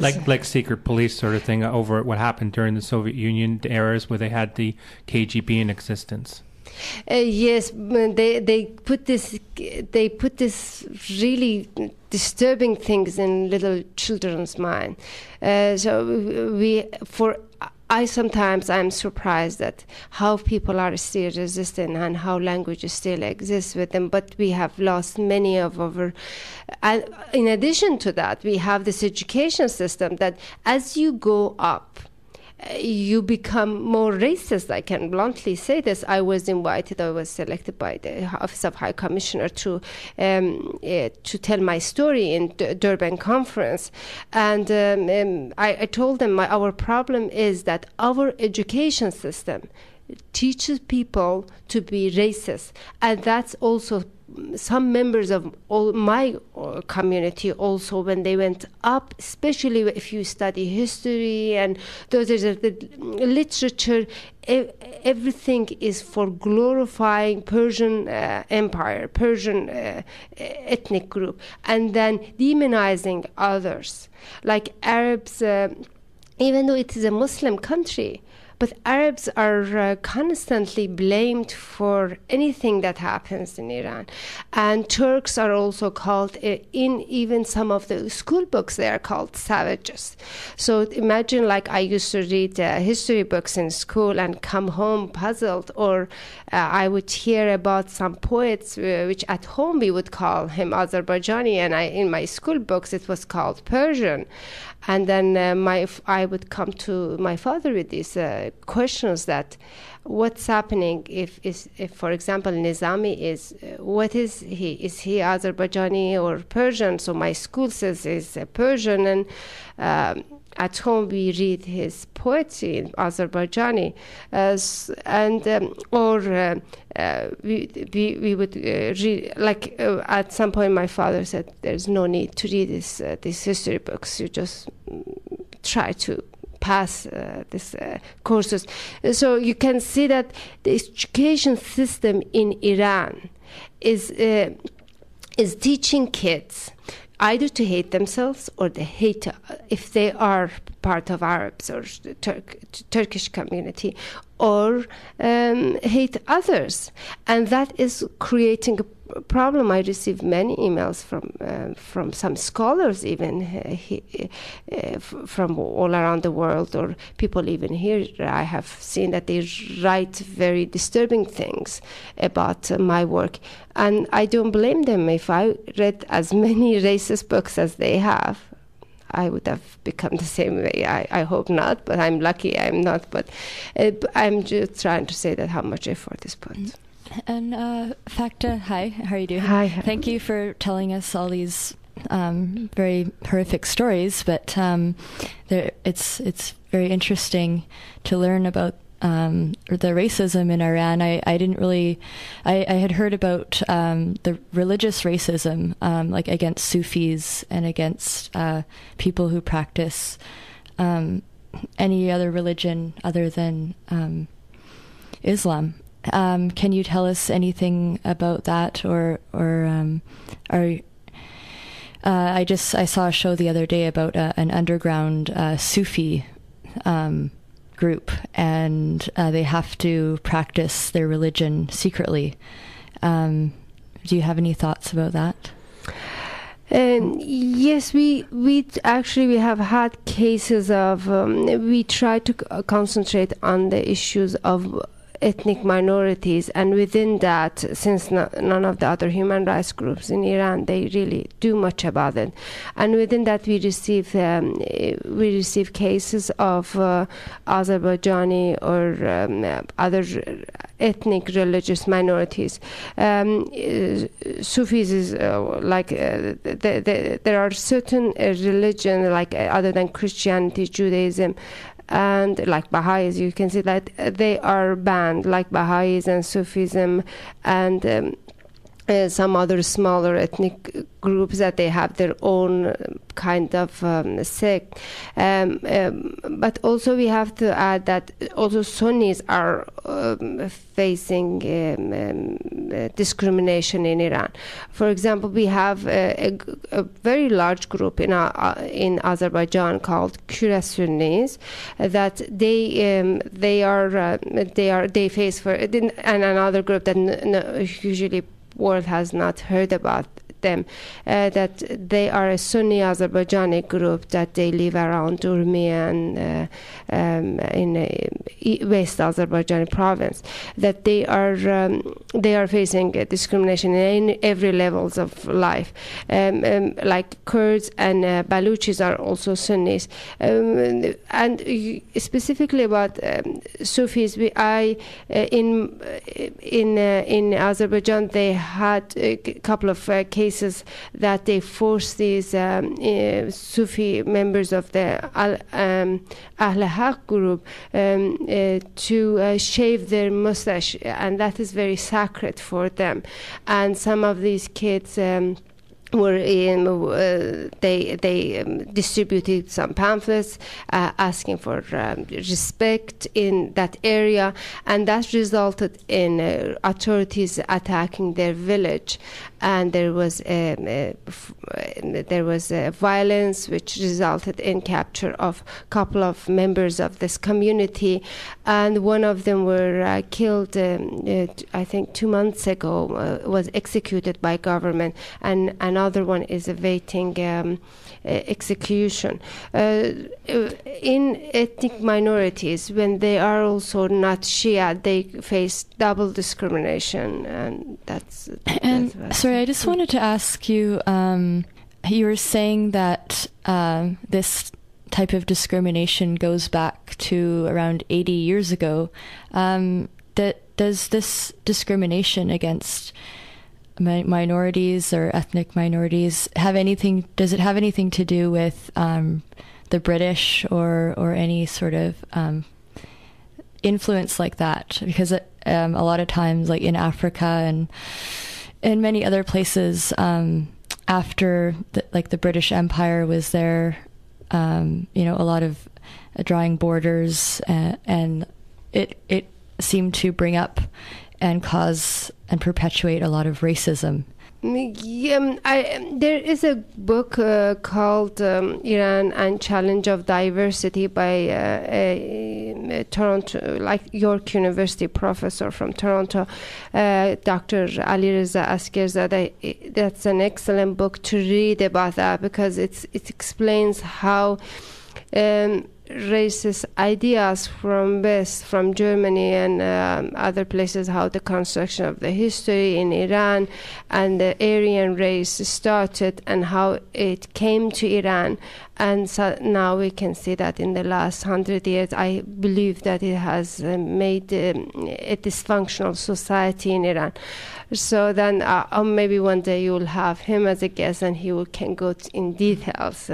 like secret police sort of thing over what happened during the Soviet Union eras where they had the KGB in existence. Yes, they put this really disturbing things in little children's mind. I'm surprised at how people are still resistant and how language still exists with them. But we have lost many of our. And in addition to that, we have this education system that as you go up, you become more racist. I can bluntly say this. I was selected by the Office of High Commissioner to tell my story in the Durban conference. And I told them our problem is that our education system teaches people to be racist. And that's also some members of my community also, when they went up, especially if you study history and those are the literature, everything is for glorifying Persian Empire, Persian ethnic group, and then demonizing others, like Arabs, even though it is a Muslim country. But Arabs are constantly blamed for anything that happens in Iran. And Turks are also called, in even some of the school books, they are called savages. So imagine, like, I used to read history books in school and come home puzzled, or I would hear about some poets, which at home we would call him Azerbaijani, and in my school books it was called Persian. And then I would come to my father with these questions that what's happening if for example, Nizami what is he? Is he Azerbaijani or Persian? So my school says he's Persian, and at home we read his poetry in Azerbaijani, we would read, like at some point my father said, there's no need to read these history books, you just try to pass these courses. So you can see that the education system in Iran is teaching kids either to hate themselves or they hate if they are part of Arabs or the Turkish community, or hate others. And that is creating a problem. I received many emails from some scholars, even from all around the world, or people even here. I have seen that they write very disturbing things about my work. And I don't blame them. If I read as many racist books as they have, I would have become the same way. I hope not, but I'm lucky I'm not. But I'm just trying to say that how much effort is put. And Fakhteh, hi, how are you doing? Hi. Thank you for telling us all these very horrific stories, but it's very interesting to learn about the racism in Iran. I had heard about the religious racism, like against Sufis and against people who practice any other religion other than Islam. Can you tell us anything about that, I saw a show the other day about an underground Sufi group, and they have to practice their religion secretly. Do you have any thoughts about that? Yes, we have had cases of we try to concentrate on the issues of ethnic minorities, and within that, since none of the other human rights groups in Iran, they really do much about it, and within that we receive cases of Azerbaijani or other ethnic religious minorities. Sufis is there are certain religions, like other than Christianity, Judaism, and like Baha'is, you can see that they are banned, like Baha'is and Sufism, and some other smaller ethnic groups that they have their own kind of sect. But also we have to add that also Sunnis are facing discrimination in Iran. For example, we have a very large group in Azerbaijan called Kura Sunnis that they face for, and another group that usually world has not heard about them, that they are a Sunni Azerbaijani group that they live around Urmiya and in West Azerbaijani province, that they are facing discrimination in every levels of life, like Kurds and Baluchis are also Sunnis, and specifically about Sufis. In Azerbaijan they had a couple of cases that they forced these Sufi members of the Ahl Haq group to shave their mustache, and that is very sacred for them. And some of these kids they distributed some pamphlets asking for respect in that area, and that resulted in authorities attacking their village, and there was violence which resulted in capture of a couple of members of this community, and one of them were killed I think 2 months ago, was executed by government, and another one is awaiting execution. In ethnic minorities, when they are also not Shia, they face double discrimination, and that's sorry, I just wanted to ask you, you were saying that this type of discrimination goes back to around 80 years ago. Does this discrimination against minorities or ethnic minorities does it have anything to do with the British or any sort of influence like that? Because a lot of times, like in Africa and in many other places, after the British Empire was there, a lot of drawing borders, and it seemed to bring up and cause and perpetuate a lot of racism. There is a book called Iran and Challenge of Diversity by a Toronto, like York University professor from Toronto, Dr. Alireza Askerzadeh. That's an excellent book to read about that, because it explains how racist ideas from West, from Germany and other places, how the construction of the history in Iran and the Aryan race started and how it came to Iran. And so now we can see that in the last 100 years, I believe that it has made a dysfunctional society in Iran. So then maybe one day you will have him as a guest and he can go in details.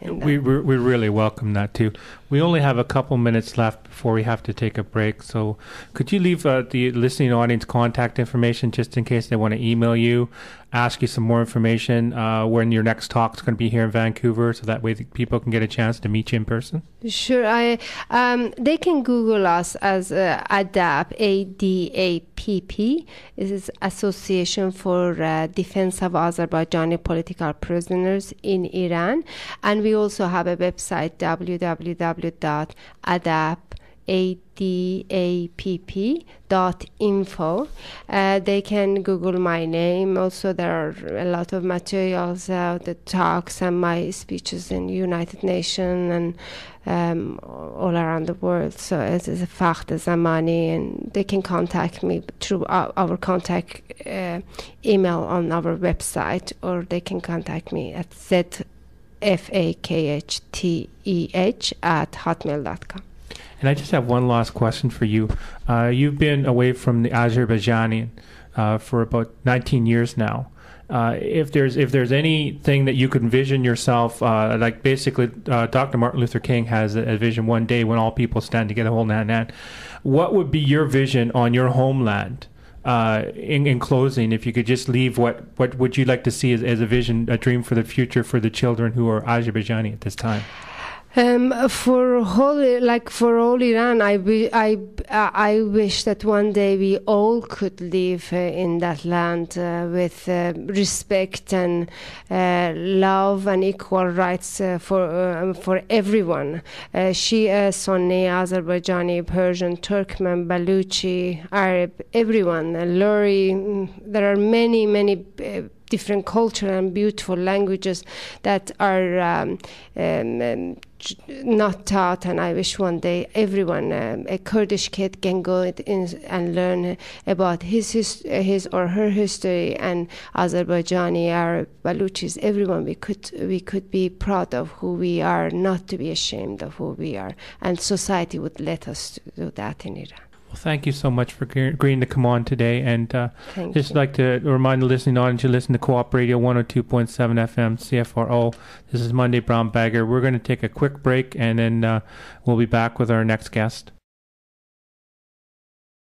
We really welcome that too. We only have a couple minutes left before we have to take a break. So could you leave the listening audience contact information just in case they want to email you, ask you some more information when your next talk is going to be here in Vancouver, so that way people can get a chance to meet you in person? Sure. They can Google us as ADAPP, ADAPP. This is Association for Defense of Azerbaijani Political Prisoners in Iran. And we also have a website, www.adapp.info. They can Google my name. Also, there are a lot of materials, the talks and my speeches in United Nations and all around the world. So it is Fakhteh Zamani, and they can contact me through our contact email on our website, or they can contact me at fakhteh@hotmail.com. And I just have one last question for you. You've been away from the Azerbaijani for about 19 years now. If there's anything that you could envision yourself, like basically Dr. Martin Luther King has a vision one day when all people stand together holding hand in hand, what would be your vision on your homeland in closing, if you could just leave, what would you like to see as a vision, a dream for the future for the children who are Azerbaijani at this time? For all Iran, I wish that one day we all could live in that land with respect and love and equal rights for everyone. Shia, Sunni, Azerbaijani, Persian, Turkmen, Baluchi, Arab, everyone. Lori. There are many different culture and beautiful languages that are not taught, and I wish one day everyone, a Kurdish kid, can go in and learn about his or her history, and Azerbaijani, Arab, Baluchis, everyone. We could be proud of who we are, not to be ashamed of who we are, and society would let us do that in Iran. Well, thank you so much for agreeing to come on today. And just you. like to remind the listening audience, you listen to Co-op Radio 102.7 FM CFRO. This is Monday Brown Bagger. We're going to take a quick break, and then we'll be back with our next guest.